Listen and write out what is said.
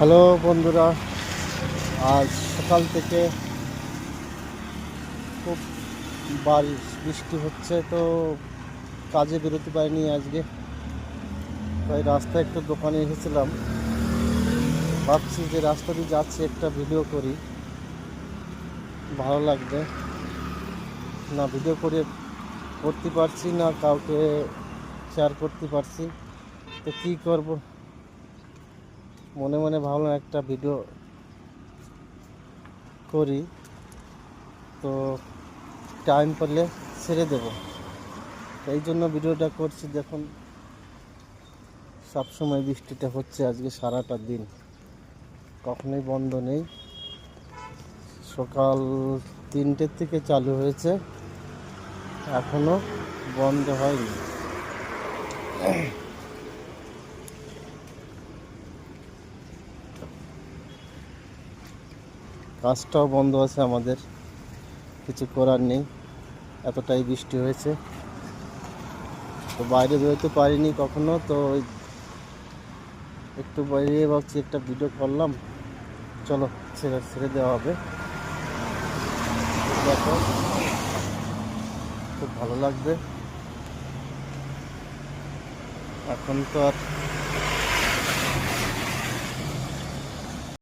Hello বন্ধুরা, আজ সকাল থেকে খুব বৃষ্টি হচ্ছে, তো কাজে বেরোতে পারিনি আজকে। তাই রাস্তায় একটু দোকানে এসেছিলাম, ভাবছি যে রাস্তা দিয়ে যাচ্ছি একটা ভিডিও করি, ভালো লাগবে। না ভিডিও করতে পারছি না, কাউকে শেয়ার করতে পারছি, তো কী করব, মনে মনে ভাবলাম একটা ভিডিও করি, তো টাইম পেলে ছেড়ে দেব। এই জন্য ভিডিওটা করছি। দেখুন, সবসময় বৃষ্টিটা হচ্ছে, আজকে সারাটা দিন কখনোই বন্ধ নেই। সকাল 3টে থেকে চালু হয়েছে, এখনো বন্ধ হয়নি। কাজটাও বন্ধ আছে আমাদের, কিছু করার নেই, এতটাই বৃষ্টি হয়েছে। তো বাইরে বেরোতে পারিনি কখনো, তো একটু বাইরে ভাবছি একটা ভিডিও করলাম, চলো ছেড়ে দেওয়া হবে। দেখো, খুব ভালো লাগবে। এখন তো আর